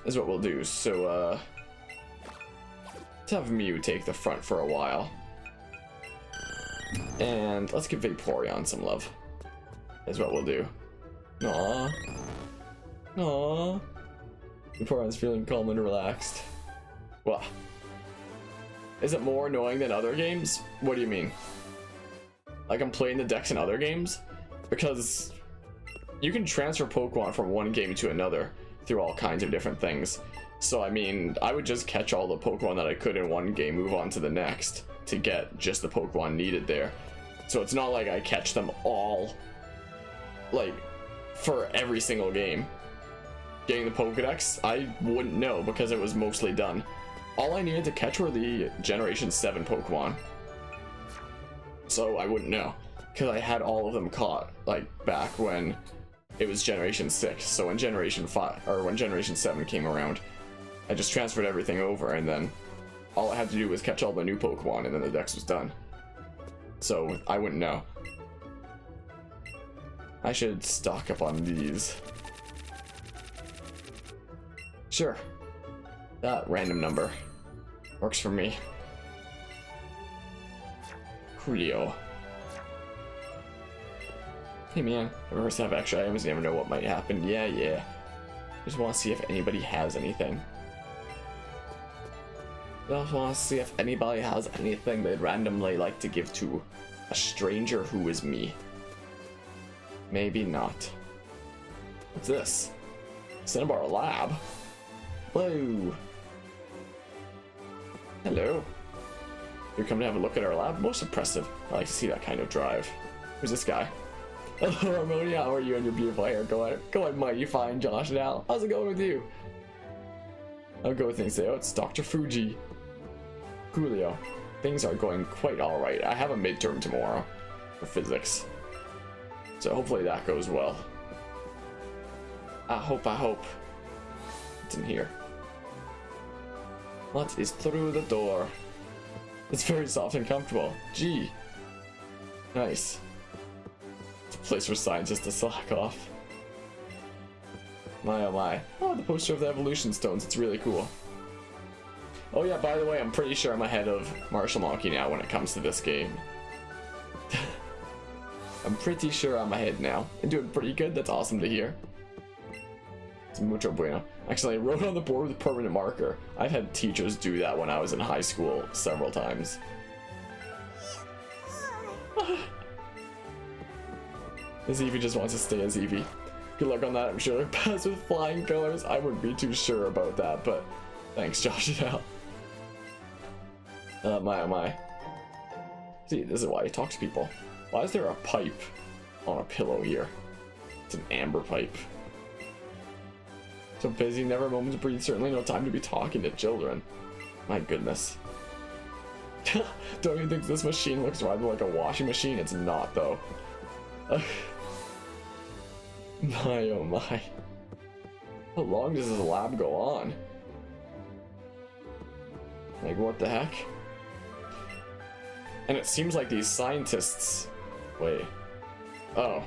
is what we'll do. So, let's have Mew take the front for a while. And let's give Vaporeon some love, is what we'll do. Aww. Aww. Vaporeon's feeling calm and relaxed. Well, is it more annoying than other games? What do you mean? Like I'm playing the decks in other games? Because you can transfer Pokemon from one game to another through all kinds of different things. So I mean, I would just catch all the Pokemon that I could in one game, move on to the next to get just the Pokemon needed there. So it's not like I catch them all, like, for every single game. Getting the Pokedex, I wouldn't know because it was mostly done. All I needed to catch were the Generation 7 Pokemon. So I wouldn't know, because I had all of them caught, like, back when it was Generation 6. So when Generation 5, or when Generation 7 came around, I just transferred everything over, and then all I had to do was catch all the new Pokemon, and then the dex was done. So I wouldn't know. I should stock up on these. Sure. That random number works for me. Coolio. Hey man, ever first have extra items, you never know what might happen. Yeah. Just want to see if anybody has anything. Just want to see if anybody has anything they'd randomly like to give to a stranger who is me. Maybe not. What's this? Cinnabar Lab? Whoa. Hello. You come to have a look at our lab? Most impressive. I like to see that kind of drive. Who's this guy? Hello, Harmonia. How are you and your beautiful hair? Going mighty fine, Josh. Now, how's it going with you? I'll go with things. Oh, it's Dr. Fuji. Coolio. Things are going quite alright. I have a midterm tomorrow for physics. So hopefully that goes well. I hope. It's in here. What is through the door? It's very soft and comfortable. Gee. Nice. It's a place for scientists to slack off. My oh my. Oh, the poster of the evolution stones. It's really cool. Oh yeah, by the way, I'm pretty sure I'm ahead of Marshall Monkey now when it comes to this game. I'm pretty sure I'm ahead now. I'm doing pretty good. That's awesome to hear. It's mucho bueno. Actually, I wrote on the board with a permanent marker. I've had teachers do that when I was in high school several times. This Eevee just wants to stay as Eevee. Good luck on that. I'm sure it pass with flying colors. I wouldn't be too sure about that, but thanks, Josh. My oh my. See, this is why you talk to people. Why is there a pipe on a pillow here? It's an amber pipe. So busy, never a moment to breathe, certainly no time to be talking to children. My goodness. Don't you think this machine looks rather like a washing machine? It's not, though. My oh my. How long does this lab go on? Like, what the heck? And it seems like these scientists... Wait. Oh.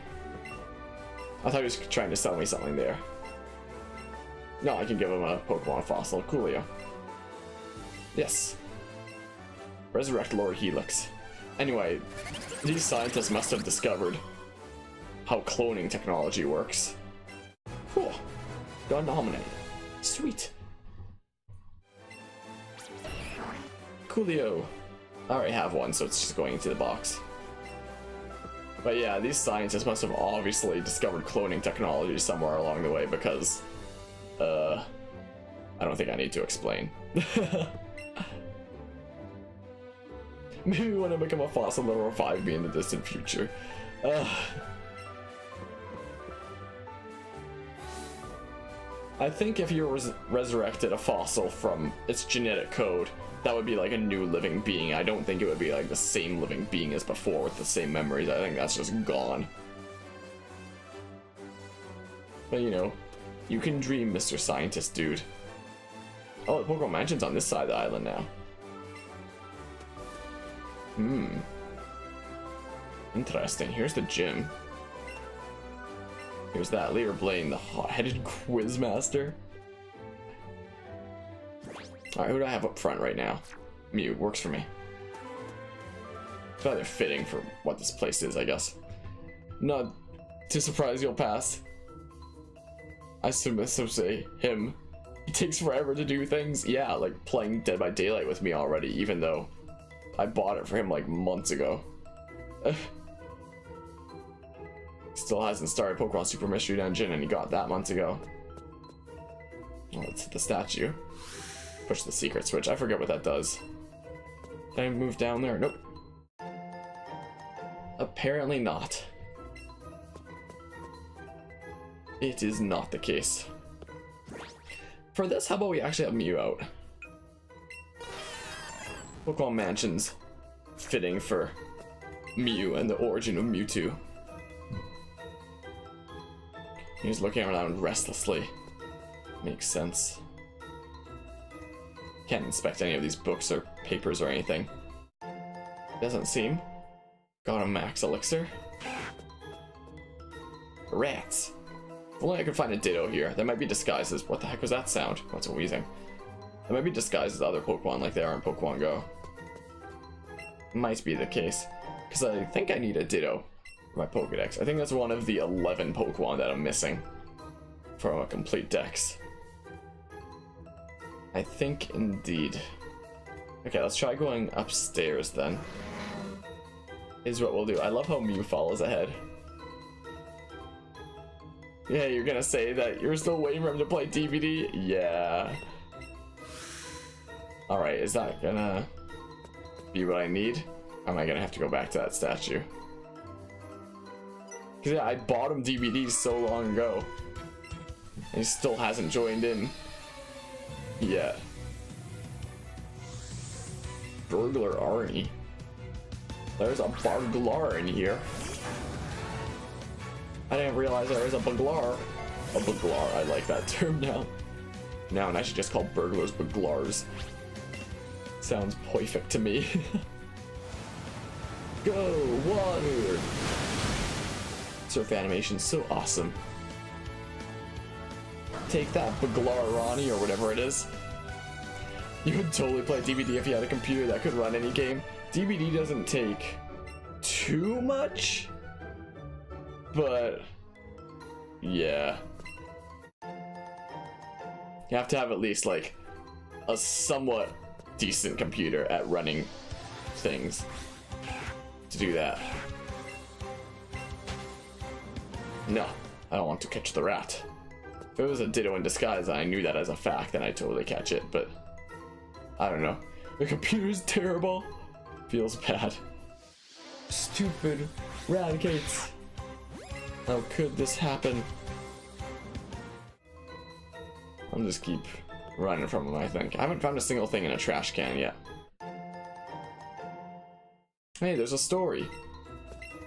I thought he was trying to sell me something there. No, I can give him a Pokemon fossil. Coolio. Yes. Resurrect Lord Helix. Anyway, these scientists must have discovered how cloning technology works. Cool. Don't nominate. Sweet. Coolio. I already have one, so it's just going into the box. But yeah, these scientists must have obviously discovered cloning technology somewhere along the way because, I don't think I need to explain. Maybe we want to become a fossil level 5 in the distant future. I think if you resurrected a fossil from its genetic code, that would be like a new living being. I don't think it would be like the same living being as before with the same memories. I think that's just gone. But you know, you can dream, Mr. Scientist Dude. Oh, the Pokémon Mansion's on this side of the island now. Interesting. Here's the gym. Here's that Leader Blaine, the hot-headed Quizmaster. Alright, who do I have up front right now? Mew, works for me. It's rather fitting for what this place is, I guess. Not too surprised you'll pass. I say him. He takes forever to do things. Yeah, like playing Dead by Daylight with me already, even though I bought it for him like months ago. Still hasn't started Pokemon Super Mystery Dungeon, and he got that months ago. Well, let's hit the statue. Push the secret switch. I forget what that does. Can I move down there? Nope. Apparently not. It is not the case. For this, how about we actually have Mew out? Pokemon Mansion's fitting for Mew and the origin of Mewtwo. He's looking around restlessly. Makes sense. Can't inspect any of these books or papers or anything. Doesn't seem. Got a max elixir. Rats. If only I could find a Ditto here. There might be disguises. What the heck was that sound? What's wheezing? There might be disguises to other Pokemon like they are in Pokemon Go. Might be the case. Because I think I need a Ditto for my Pokedex. I think that's one of the 11 Pokemon that I'm missing from a complete dex. I think indeed. Okay, let's try going upstairs then. Is what we'll do. I love how Mew follows ahead. Yeah, you're gonna say that you're still waiting for him to play DVD? Yeah. Alright, is that gonna be what I need? Or am I gonna have to go back to that statue? Because yeah, I bought him DVDs so long ago. And he still hasn't joined in yet. Burglar Arnie. There's a Barglar in here. I didn't realize there was a Baglar. A Baglar, I like that term now. Now, and I should just call burglars Baglars. Sounds perfect to me. Go, water! Surf animation's so awesome. Take that, Baglar Ronnie, or whatever it is. You would totally play DVD if you had a computer that could run any game. DVD doesn't take too much, but yeah. You have to have at least like a somewhat decent computer at running things to do that. No, I don't want to catch the rat. If it was a Ditto in disguise, I knew that as a fact, then I'd totally catch it, but I don't know. The computer's terrible. Feels bad. Stupid Raticates. How could this happen? I'll just keep running from them, I think. I haven't found a single thing in a trash can yet. Hey, there's a story.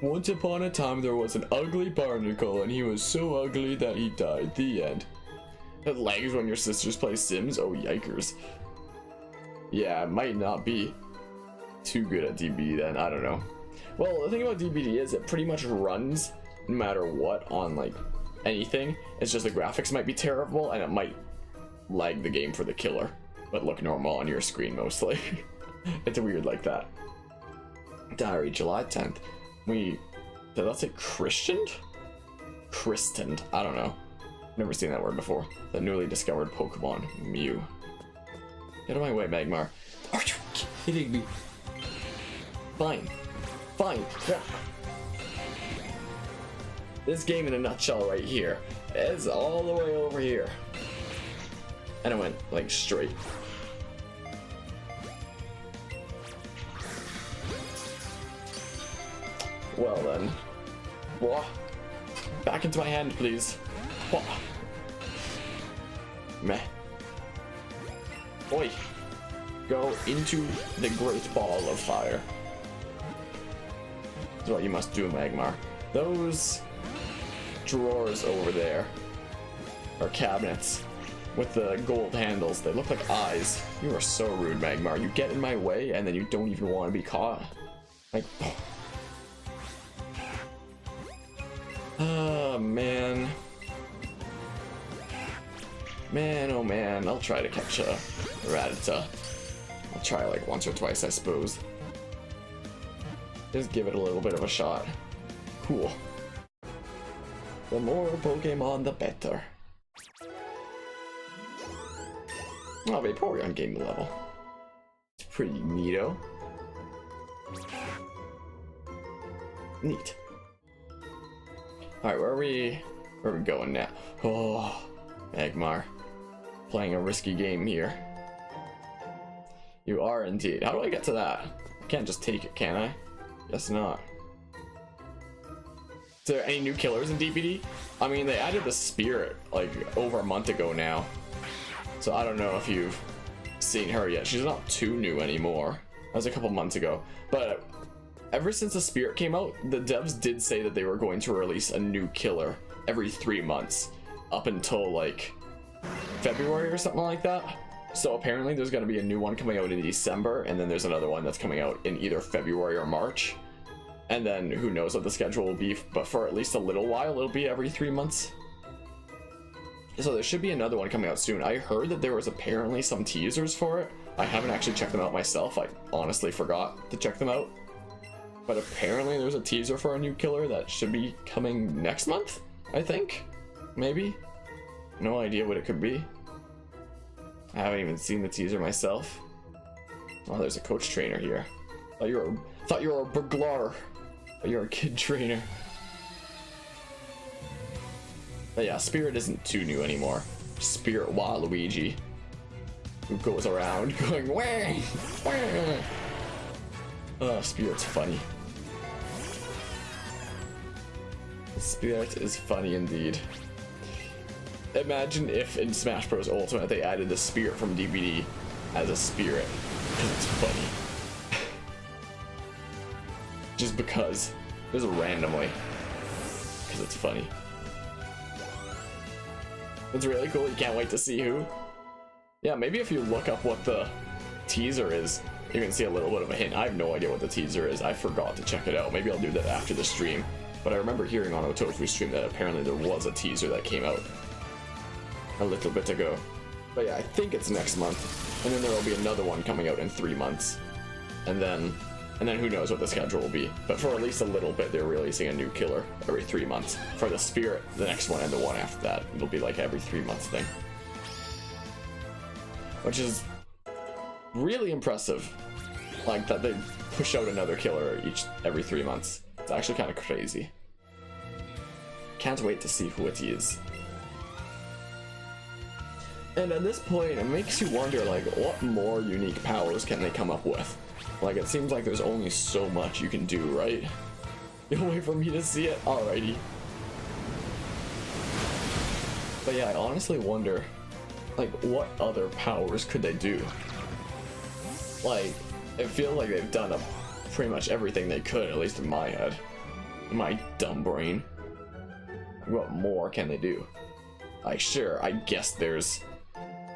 Once upon a time, there was an ugly barnacle, and he was so ugly that he died. The end. It lags when your sisters play Sims? Oh, yikers. Yeah, it might not be too good at DBD then, I don't know. Well, the thing about DBD is it pretty much runs no matter what on like anything. It's just the graphics might be terrible and it might lag the game for the killer, but look normal on your screen mostly. It's weird like that. Diary, July 10th. Did that say christened? Christened, I don't know. Never seen that word before. The newly discovered Pokemon, Mew. Get out of my way, Magmar. Are you kidding me? Fine. Fine. Yeah. This game in a nutshell right here is all the way over here. And it went, like, straight. Well then. Whoa. Back into my hand, please. Whoa. Meh. Oi. Go into the great ball of fire. That's what you must do, Magmar. Those drawers over there are cabinets with the gold handles. They look like eyes. You are so rude, Magmar. You get in my way and then you don't even want to be caught. Like, oh man. Man, oh man, I'll try to catch a Rattata. I'll try like once or twice, I suppose. Just give it a little bit of a shot. Cool. The more Pokemon, the better. Oh, Vaporeon gained the level. It's pretty neato. Neat. Alright, where are we going now? Oh, Magmar. Playing a risky game here. You are indeed. How do I get to that? I can't just take it, can I? Guess not. Is there any new killers in DBD? I mean, they added the Spirit like over a month ago now. So I don't know if you've seen her yet. She's not too new anymore. That was a couple months ago. But ever since the Spirit came out, the devs did say that they were going to release a new killer every 3 months. Up until like February or something like that. So apparently there's going to be a new one coming out in December, and then there's another one that's coming out in either February or March. And then who knows what the schedule will be, but for at least a little while it'll be every 3 months. So there should be another one coming out soon. I heard that there was apparently some teasers for it. I haven't actually checked them out myself. I honestly forgot to check them out. But apparently there's a teaser for a new killer that should be coming next month, I think. Maybe. No idea what it could be. I haven't even seen the teaser myself. Oh, there's a coach trainer here. Thought you were a burglar. Thought you were a kid trainer. But yeah, Spirit isn't too new anymore. Spirit Waluigi, who goes around going wah, wah. Oh, Spirit's funny. Spirit is funny indeed. Imagine if in Smash Bros. Ultimate they added the Spirit from DBD as a Spirit, because it's funny. Just because. Just randomly. Because it's funny. It's really cool. You can't wait to see who. Yeah, maybe if you look up what the teaser is, you can see a little bit of a hint. I have no idea what the teaser is. I forgot to check it out. Maybe I'll do that after the stream. But I remember hearing on Otofu's stream that apparently there was a teaser that came out a little bit ago. But yeah, I think it's next month. And then there will be another one coming out in 3 months. And then who knows what the schedule will be. But for at least a little bit, they're releasing a new killer every 3 months. For the Spirit, the next one, and the one after that, it'll be like every 3 months thing. Which is really impressive. Like that they push out another killer every 3 months. It's actually kind of crazy. Can't wait to see who it is. And at this point, it makes you wonder, like, what more unique powers can they come up with? Like, it seems like there's only so much you can do, right? You'll wait for me to see it? Alrighty. But yeah, I honestly wonder, like, what other powers could they do? Like, it feels like they've done pretty much everything they could, at least in my head. In my dumb brain. What more can they do? Like, sure, I guess there's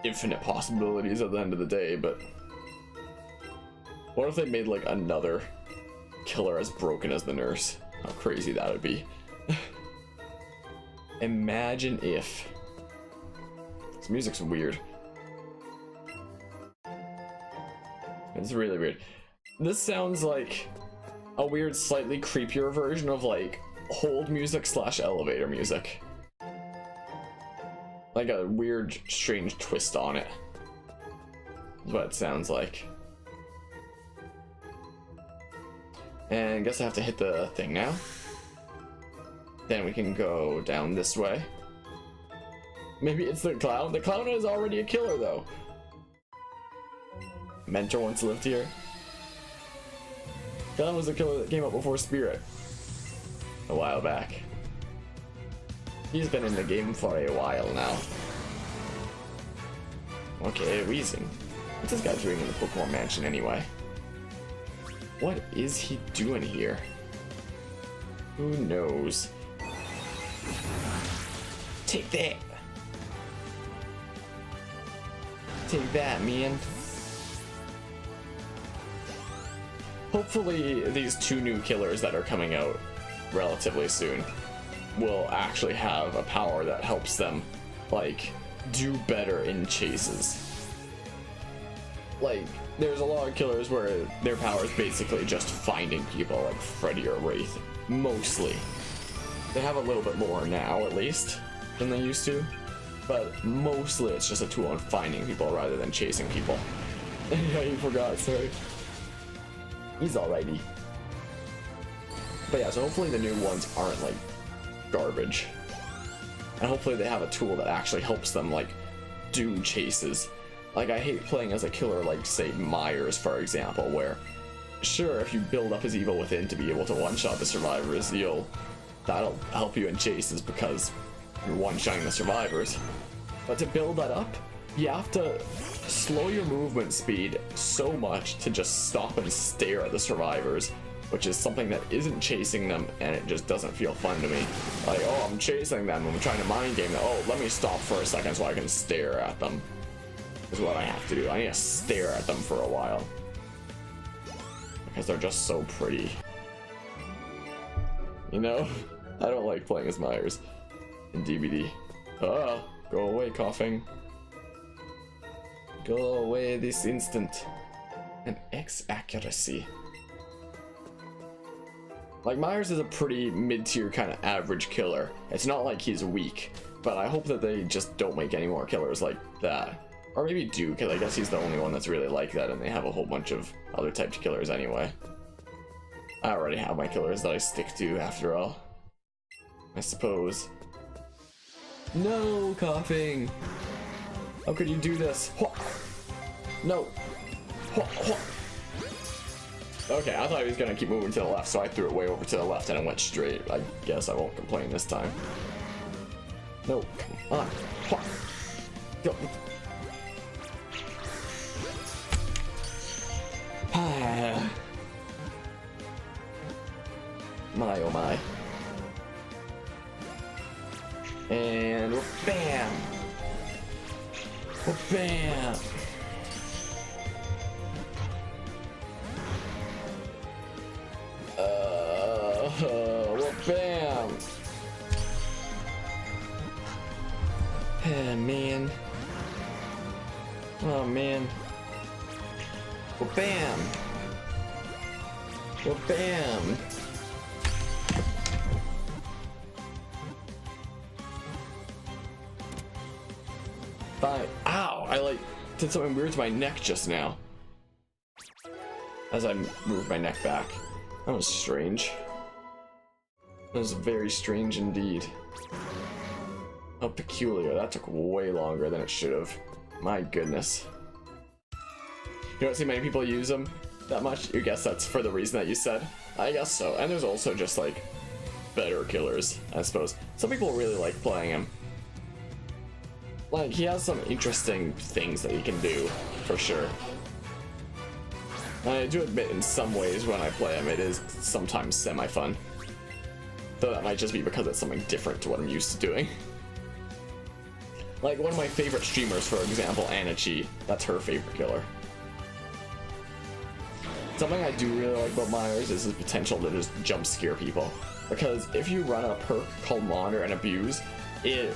infinite possibilities at the end of the day, but what if they made like another killer as broken as the nurse? How crazy that would be. Imagine if. This music's weird. It's really weird. This sounds like a weird, slightly creepier version of like hold music / elevator music. Like a weird, strange twist on it. That's what it sounds like. And I guess I have to hit the thing now. Then we can go down this way. Maybe it's the clown. The clown is already a killer, though. Mentor once lived here. Clown was the killer that came up before Spirit. A while back. He's been in the game for a while now. Okay, Weezing. What's this guy doing in the Pokémon Mansion anyway? What is he doing here? Who knows? Take that! Take that, man. Hopefully these 2 new killers that are coming out relatively soon will actually have a power that helps them, like, do better in chases. Like, there's a lot of killers where their power is basically just finding people, like Freddy or Wraith. Mostly. They have a little bit more now, at least, than they used to. But mostly it's just a tool on finding people rather than chasing people. Yeah, you forgot, sorry. He's alrighty. But yeah, so hopefully the new ones aren't like garbage. And hopefully they have a tool that actually helps them like do chases. Like, I hate playing as a killer like, say, Myers, for example, where sure, if you build up his evil within to be able to one-shot the survivors, that'll help you in chases because you're one-shotting the survivors. But to build that up, you have to slow your movement speed so much to just stop and stare at the survivors, which is something that isn't chasing them, and it just doesn't feel fun to me. Like, oh, I'm chasing them, I'm trying to mind game them. Oh, let me stop for a second so I can stare at them. Is what I have to do. I need to stare at them for a while. Because they're just so pretty. You know? I don't like playing as Myers in DBD. Ah, go away, coughing. Go away this instant. An X accuracy. Like, Myers is a pretty mid-tier kind of average killer. It's not like he's weak, but I hope that they just don't make any more killers like that. Or maybe do, because I guess he's the only one that's really like that, and they have a whole bunch of other types of killers anyway. I already have my killers that I stick to, after all. I suppose. No, coughing! How could you do this? No! Okay, I thought he was gonna keep moving to the left, so I threw it way over to the left and it went straight. I guess I won't complain this time. No, come on. Go. My oh my. And bam! Bam! Bam! Oh man. Oh man. Well, bam! Well, bam! Fine. Ow! I like did something weird to my neck just now. As I moved my neck back. That was strange. That was very strange indeed. How peculiar. That took way longer than it should have. My goodness. You don't see many people use them that much? You guess that's for the reason that you said? I guess so. And there's also just like better killers, I suppose. Some people really like playing him. Like, he has some interesting things that he can do, for sure. I do admit in some ways when I play him it is sometimes semi-fun. Though that might just be because it's something different to what I'm used to doing. Like, one of my favorite streamers, for example, Anachi, that's her favorite killer. Something I do really like about Myers is his potential to just jump scare people. Because if you run a perk called Monitor and Abuse, it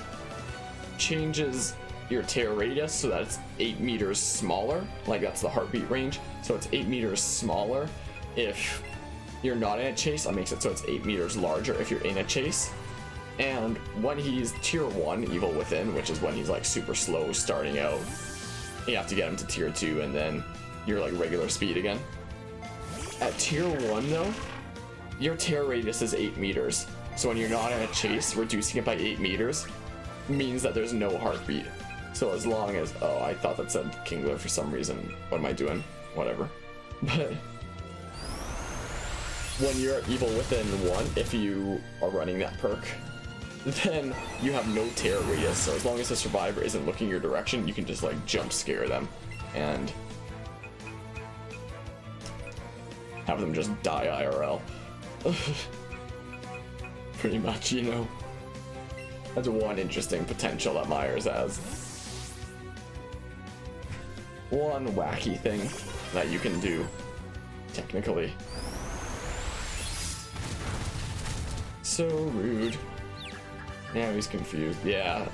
changes your tear radius so that it's 8 meters smaller. Like, that's the heartbeat range. So it's 8 meters smaller if you're not in a chase. That makes it so it's 8 meters larger if you're in a chase. And when he's tier 1 Evil Within, which is when he's like super slow starting out, you have to get him to tier 2 and then you're like regular speed again. At tier 1 though, your tear radius is 8 meters. So when you're not in a chase, reducing it by 8 meters means that there's no heartbeat. So as long as, oh, I thought that said Kingler for some reason. What am I doing? Whatever. But when you're Evil Within 1, if you are running that perk, then you have no tear radius. So as long as the survivor isn't looking your direction, you can just like jump scare them and have them just die IRL. Pretty much, you know. That's one interesting potential that Myers has. One wacky thing that you can do, technically. So rude. Now he's confused. Yeah.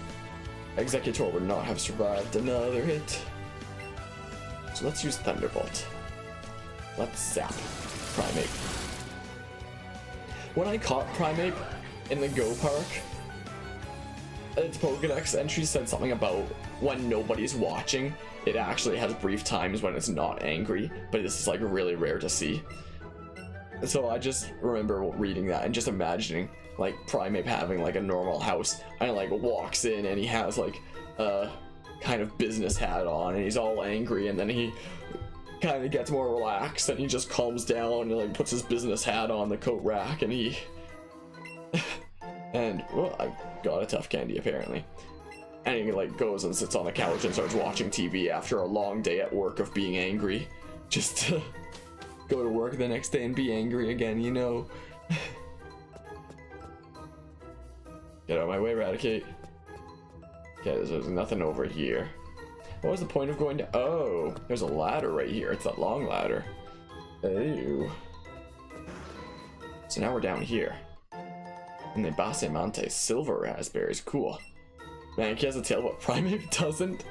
Executor would not have survived another hit. So let's use Thunderbolt. Let's zap Primeape. When I caught Primeape in the Go Park, its Pokedex entry said something about when nobody's watching, it actually has brief times when it's not angry, but this is like really rare to see. So I just remember reading that and just imagining like Primeape having like a normal house and like walks in and he has like a kind of business hat on and he's all angry, and then he kind of gets more relaxed and he just calms down and like puts his business hat on the coat rack and he and well, I got a tough candy apparently, and he like goes and sits on the couch and starts watching TV after a long day at work of being angry, just to go to work the next day and be angry again, you know. Get out of my way, Raticate. Okay, there's nothing over here. What was the point of going to... Oh, there's a ladder right here. It's that long ladder. Ew. So now we're down here. And the Basemante silver raspberries. Cool. Man, he has a tail, but Primeape doesn't.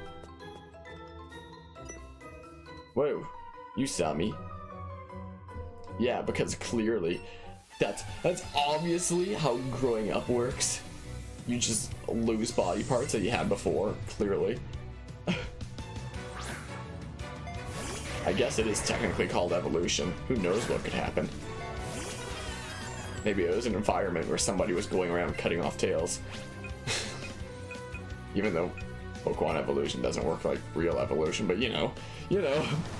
Whoa, you saw me. Yeah, because clearly that's obviously how growing up works. You just lose body parts that you had before, clearly. I guess it is technically called evolution. Who knows what could happen? Maybe it was an environment where somebody was going around cutting off tails. Even though Pokemon evolution doesn't work like real evolution, but you know,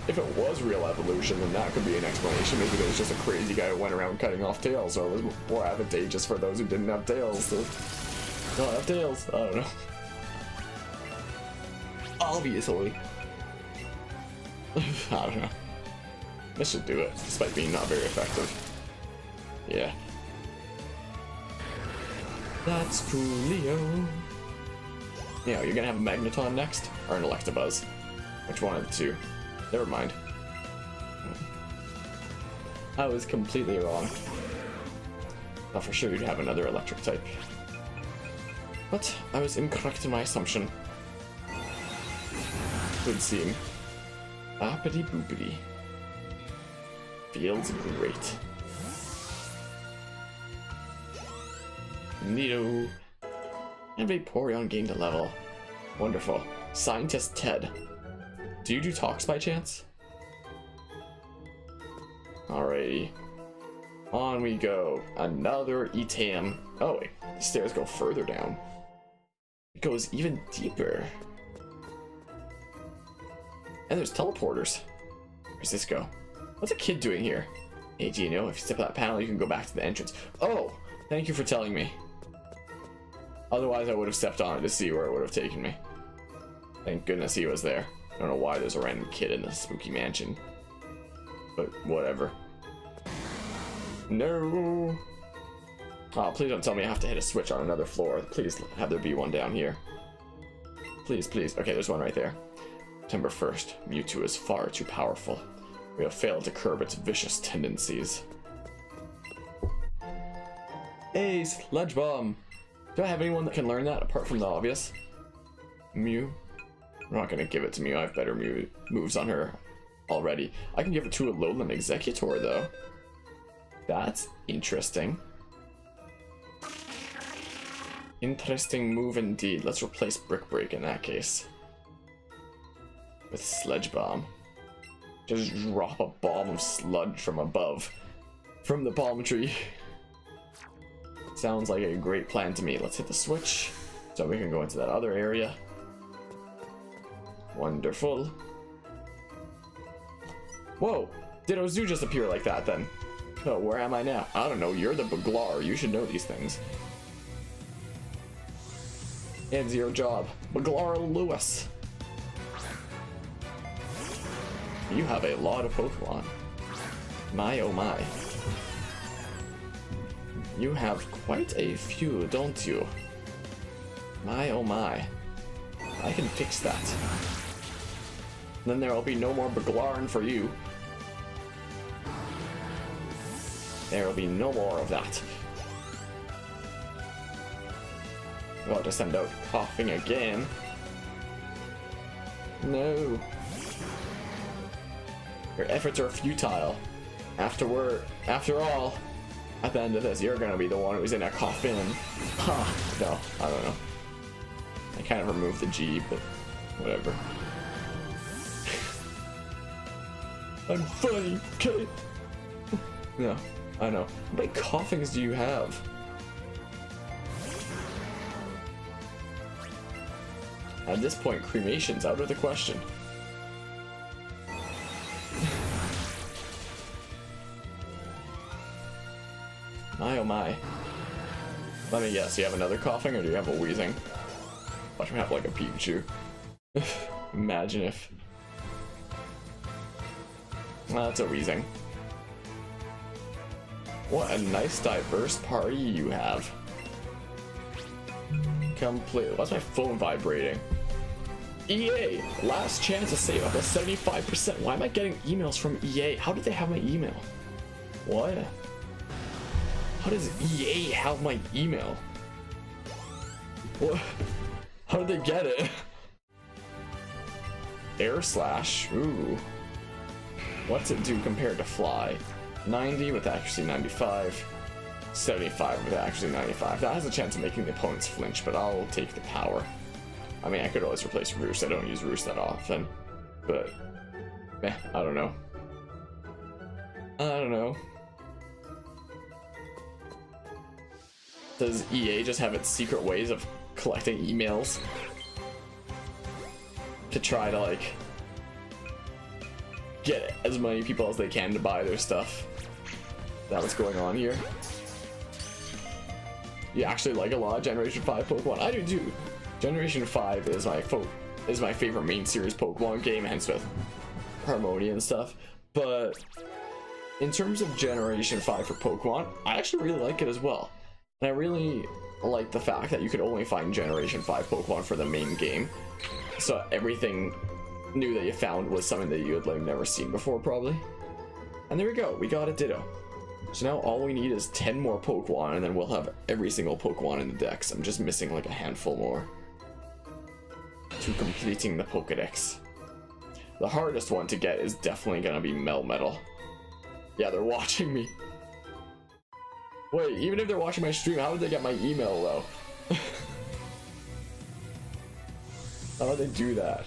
if it was real evolution, then that could be an explanation. Maybe there was just a crazy guy who went around cutting off tails, so it was more advantageous for those who didn't have tails to not have tails. I don't know. Obviously. I don't know. This should do it, despite being not very effective. Yeah. That's coolio. Yeah, you're gonna have a Magneton next, or an Electabuzz. Which one of the two? Never mind. I was completely wrong. Thought for sure you'd have another electric type. But I was incorrect in my assumption. Would seem. Boppity boopity. Feels great. Neato. And Vaporeon gained a level. Wonderful. Scientist Ted. Do you do talks by chance? Alrighty. On we go. Another Etam. Oh wait, the stairs go further down. It goes even deeper. And there's teleporters. Where's this go? What's a kid doing here? Hey, do you know if you step on that panel, you can go back to the entrance? Oh, thank you for telling me. Otherwise, I would have stepped on it to see where it would have taken me. Thank goodness he was there. I don't know why there's a random kid in the spooky mansion. But whatever. No. Oh, please don't tell me I have to hit a switch on another floor. Please have there be one down here. Please, please. Okay, there's one right there. September 1st. Mewtwo is far too powerful. We have failed to curb its vicious tendencies. Hey, Sludge Bomb. Do I have anyone that can learn that apart from the obvious? Mew? I'm not gonna give it to Mew. I have better Mew moves on her already. I can give it to a Lowland Executor though. That's interesting. Interesting move indeed. Let's replace Brick Break in that case. With Sludge Bomb. Just drop a bomb of sludge from above. From the palm tree. Sounds like a great plan to me. Let's hit the switch so we can go into that other area. Wonderful. Whoa! Did Ozu just appear like that then? Oh, where am I now? I don't know. You're the Baglar. You should know these things. And your job. Baglar Lewis. You have a lot of Pokemon. My oh my. You have quite a few, don't you? My oh my. I can fix that. Then there will be no more Baglarin for you. There will be no more of that. About to send out coughing again. No. Your efforts are futile. After all, at the end of this, you're gonna be the one who's in a coffin. Huh. No, I don't know. I kind of removed the G, but whatever. I'm funny, okay? No, I know. How many coughings do you have? At this point, cremation's out of the question. My oh my. Let me guess, you have another coughing or do you have a wheezing? Watch me have like a Pikachu. Imagine if... Well, that's a wheezing. What a nice diverse party you have. Completely. Why's my phone vibrating? EA, last chance to save up to 75%. Why am I getting emails from EA? How did they have my email? What? How does EA have my email? What? How did they get it? Air slash. Ooh. What's it do compared to fly? 90 with accuracy 95. 75 with accuracy 95. That has a chance of making the opponents flinch, but I'll take the power. I mean, I could always replace Roost. I don't use Roost that often. But, I don't know. I don't know. Does EA just have its secret ways of collecting emails? To try to, like, get as many people as they can to buy their stuff. Is that what's going on here? You actually like a lot of Generation 5 Pokemon? I do too. Generation 5 is my favorite main series Pokemon game, hence with Harmonia and stuff. But in terms of Generation 5 for Pokemon, I actually really like it as well. And I really like the fact that you could only find Generation 5 Pokemon for the main game. So everything new that you found was something that you had like never seen before, probably. And there we go, we got a Ditto. So now all we need is 10 more Pokemon, and then we'll have every single Pokemon in the Dex. I'm just missing like a handful more to completing the Pokedex. The hardest one to get is definitely gonna be Melmetal. Yeah, they're watching me. Wait, even if they're watching my stream, how did they get my email though? How would they do that?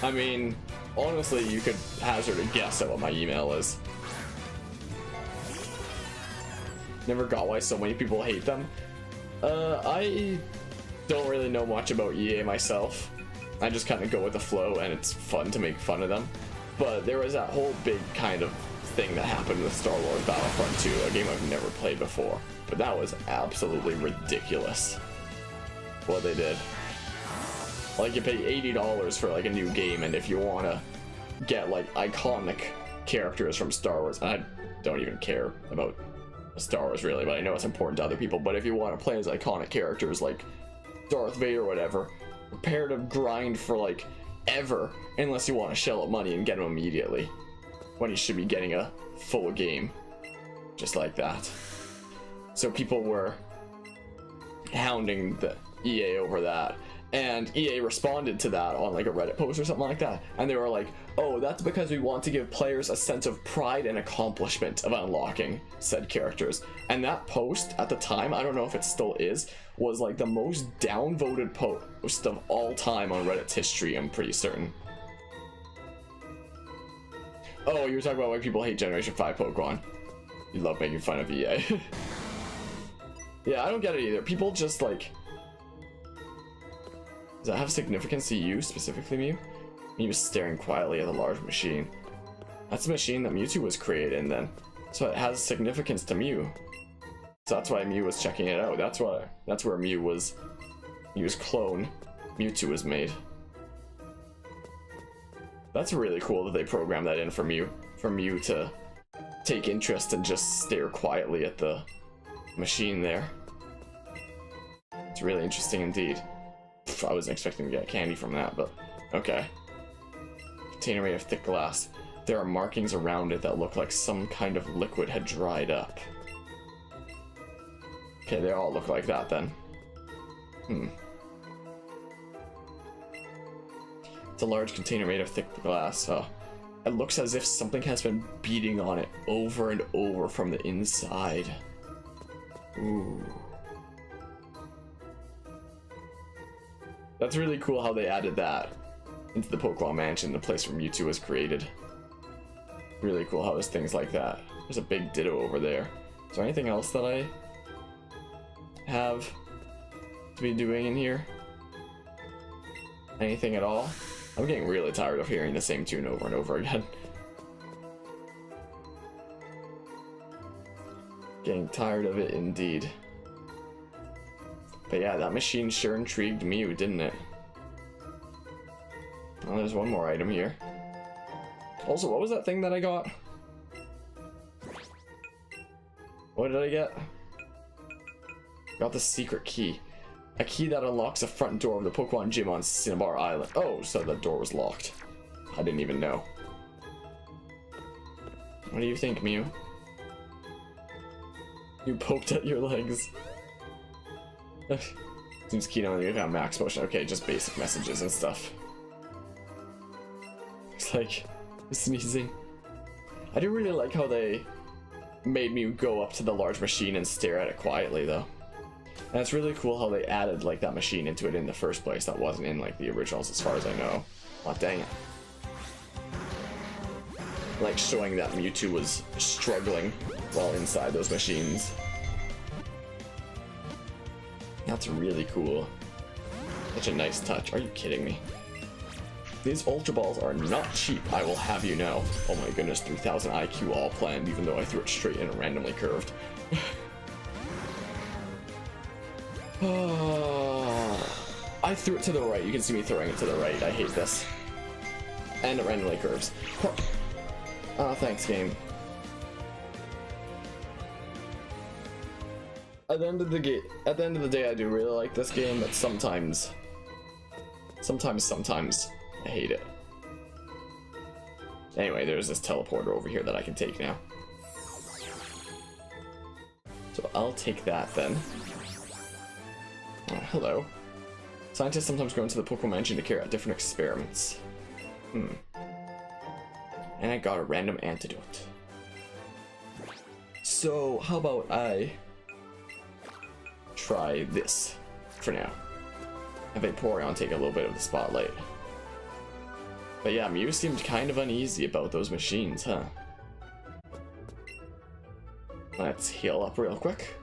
I mean, honestly, you could hazard a guess at what my email is. Never got why so many people hate them. I don't really know much about EA myself. I just kind of go with the flow, and it's fun to make fun of them. But there was that whole big kind of thing that happened with Star Wars Battlefront 2, a game I've never played before. But that was absolutely ridiculous what they did. Like, you pay $80 for like a new game, and if you want to get like iconic characters from Star Wars, I don't even care about Star Wars really, but I know it's important to other people. But if you want to play as iconic characters like Darth Vader or whatever, prepare to grind for like ever, unless you want to shell out money and get him immediately, when you should be getting a full game just like that. So people were hounding the EA over that, and EA responded to that on like a Reddit post or something like that, and they were like, oh, that's because we want to give players a sense of pride and accomplishment of unlocking said characters. And that post at the time, I don't know if it still is, was like the most downvoted post of all time on Reddit's history, I'm pretty certain. Oh, you were talking about why people hate Generation 5 Pokemon. You love making fun of EA. Yeah, I don't get it either. People just like... Does that have significance to you, specifically, Mew? Mew was staring quietly at the large machine. That's the machine that Mewtwo was created in, then. So it has significance to Mew. So that's why Mew was checking it out. That's where Mew's clone, Mewtwo, was made. That's really cool that they programmed that in for Mew to take interest and just stare quietly at the machine there. It's really interesting indeed. I wasn't expecting to get candy from that, but okay. Container made of thick glass. There are markings around it that look like some kind of liquid had dried up. Okay, they all look like that then. It's a large container made of thick glass. It looks as if something has been beating on it over and over from the inside. Ooh. That's really cool how they added that into the Pokémon Mansion, the place where Mewtwo was created. Really cool how there's things like that. There's a big Ditto over there. Is there anything else that I have to be doing in here? Anything at all? I'm getting really tired of hearing the same tune over and over again. Getting tired of it indeed. But yeah, that machine sure intrigued me, didn't it? Oh, there's one more item here. Also, what was that thing that I got? What did I get? Got the secret key. A key that unlocks the front door of the Pokemon gym on Cinnabar Island. Oh, so the door was locked. I didn't even know. What do you think, Mew? You poked at your legs. Seems keen on you have max potion. Okay, just basic messages and stuff. Looks like sneezing. I do really like how they made me go up to the large machine and stare at it quietly, though. And it's really cool how they added like that machine into it in the first place. That wasn't in like the originals, as far as I know. Oh, dang it! Like showing that Mewtwo was struggling while inside those machines. That's really cool. Such a nice touch. Are you kidding me? These Ultra Balls are not cheap, I will have you know. Oh my goodness, 3000 IQ all planned, even though I threw it straight in and randomly curved. I threw it to the right. You can see me throwing it to the right. I hate this. And it randomly curves. Oh, thanks, game. At the end of the day, I do really like this game, but sometimes I hate it. Anyway, there's this teleporter over here that I can take now. So I'll take that then. Oh, hello. Scientists sometimes go into the Pokémon Mansion to carry out different experiments. And I got a random antidote. So, how about I try this for now? Have Vaporeon take a little bit of the spotlight. But yeah, Mew seemed kind of uneasy about those machines, huh? Let's heal up real quick.